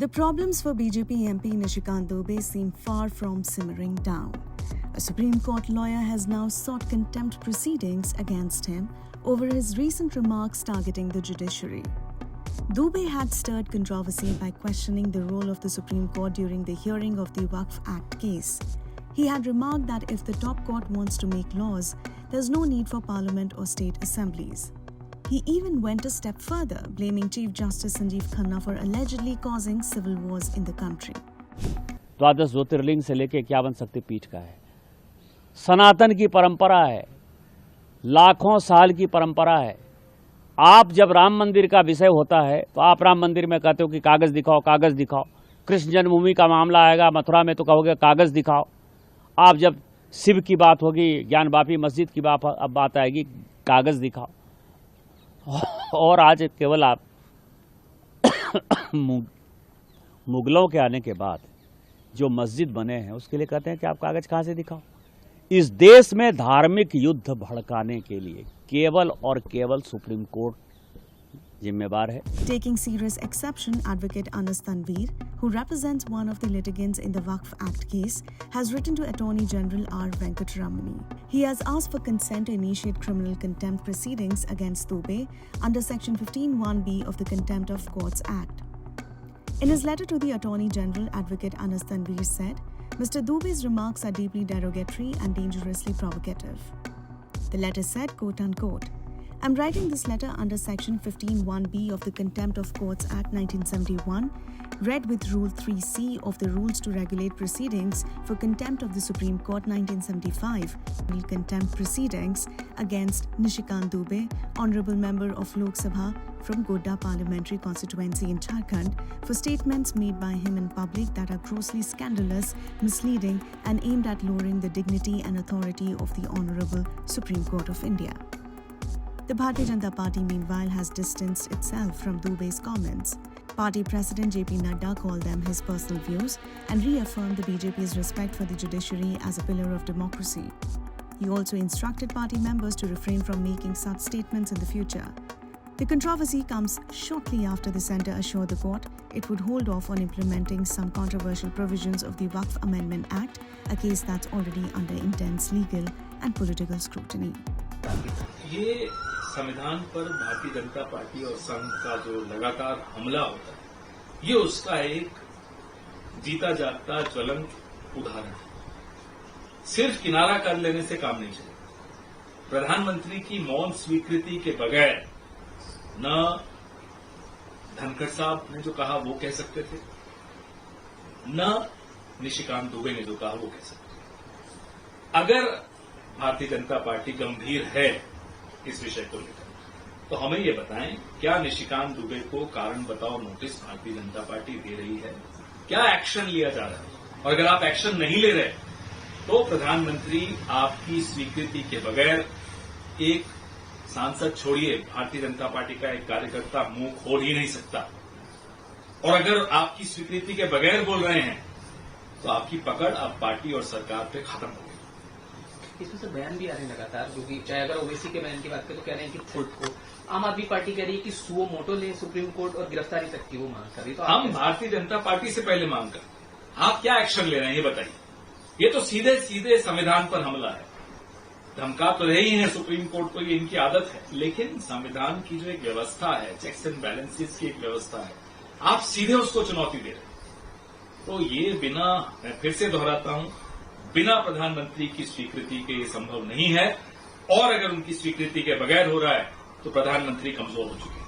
The problems for BJP MP Nishikant Dubey seem far from simmering down. A Supreme Court lawyer has now sought contempt proceedings against him over his recent remarks targeting the judiciary. Dubey had stirred controversy by questioning the role of the Supreme Court during the hearing of the Waqf Act case. He had remarked that if the top court wants to make laws, there's no need for parliament or state assemblies. He even went a step further, blaming Chief Justice Sanjeev Khanna for allegedly causing civil wars in the country. द्वादश ज्योतिर्लिंग से लेकर 51 शक्तिपीठ का है, सनातन की परंपरा है, लाखों साल की परंपरा है। आप जब राम मंदिर का विषय होता है तो आप राम मंदिर में कहते हो कि कागज दिखाओ, कागज दिखाओ। कृष्ण जन्मभूमि का मामला आएगा मथुरा में तो कहोगे कागज दिखाओ। आप जब शिव की बात होगी, ज्ञानवापी मस्जिद की बात आएगी, कागज दिखाओ। और आज केवल आप मुगलों के आने के बाद जो मस्जिद बने हैं उसके लिए कहते हैं कि आप कागज कहां से दिखाओ। इस देश में धार्मिक युद्ध भड़काने के लिए केवल और केवल सुप्रीम कोर्ट जिम्मेवार है। Taking serious exception, Advocate Anas Tanveer, who represents one of the litigants in the Waqf Act case, has written to Attorney General R. Venkatramani. He has asked for consent to initiate criminal contempt proceedings against Dubey under Section 15(1)(b) of the Contempt of Courts Act. In his letter to the Attorney General, Advocate Anas Tanveer said, Mr. Dubey's remarks are deeply derogatory and dangerously provocative. The letter said, quote-unquote, I'm writing this letter under Section 15(1)(b) of the Contempt of Courts Act 1971, read with Rule 3C of the Rules to Regulate Proceedings for Contempt of the Supreme Court 1975, contempt proceedings against Nishikant Dubey, Honorable Member of Lok Sabha from Godda Parliamentary Constituency in Jharkhand, for statements made by him in public that are grossly scandalous, misleading, and aimed at lowering the dignity and authority of the Honorable Supreme Court of India. The Bharatiya Janata Party, meanwhile, has distanced itself from Dubey's comments. Party President JP Nadda called them his personal views and reaffirmed the BJP's respect for the judiciary as a pillar of democracy. He also instructed party members to refrain from making such statements in the future. The controversy comes shortly after the centre assured the court it would hold off on implementing some controversial provisions of the Waqf Amendment Act, a case that's already under intense legal and political scrutiny. ये संविधान पर Bharatiya Janata party और संघ का जो लगातार हमला होता है, ये उसका एक जीता जागता ज्वलंत उदाहरण है। सिर्फ किनारा कर लेने से काम नहीं चलेगा। प्रधानमंत्री की मौन स्वीकृति के बगैर न धनखड़ साहब ने जो कहा वो कह सकते थे, न निशिकांत दुबे ने जो कहा वो कह सकते थे। अगर भारतीय जनता पार्टी गंभीर है इस विषय को लेकर तो हमें ये बताएं, क्या निशिकांत दुबे को कारण बताओ नोटिस भारतीय जनता पार्टी दे रही है? क्या एक्शन लिया जा रहा है? और अगर आप एक्शन नहीं ले रहे तो प्रधानमंत्री आपकी स्वीकृति के बगैर एक सांसद छोड़िए, भारतीय जनता पार्टी का एक कार्यकर्ता मुंह खोल ही नहीं सकता। और अगर आपकी स्वीकृति के बगैर बोल रहे हैं तो आपकी पकड़ अब पार्टी और सरकार पे खत्म हो गई। इसमें से बयान भी आ रहे हैं लगातार, जो कि चाहे अगर ओवैसी के बयान की बात करें तो कह रहे हैं कि खुद को आम आदमी पार्टी कह रही है कि सुओ मोटो ले सुप्रीम कोर्ट और गिरफ्तारी तक की वो मांग कर रही। तो हम भारतीय जनता पार्टी से पहले मांग कर, आप क्या एक्शन ले रहे हैं ये बताइए। ये तो सीधे सीधे संविधान पर हमला है। धमका तो रहे ही है सुप्रीम कोर्ट को, ये इनकी आदत है, लेकिन संविधान की जो एक व्यवस्था है, चेक्स एंड बैलेंसेस की एक व्यवस्था है, आप सीधे उसको चुनौती दे रहे हैं। तो ये बिना, मैं फिर से दोहराता हूं, बिना प्रधानमंत्री की स्वीकृति के ये संभव नहीं है। और अगर उनकी स्वीकृति के बगैर हो रहा है तो प्रधानमंत्री कमजोर हो चुके हैं।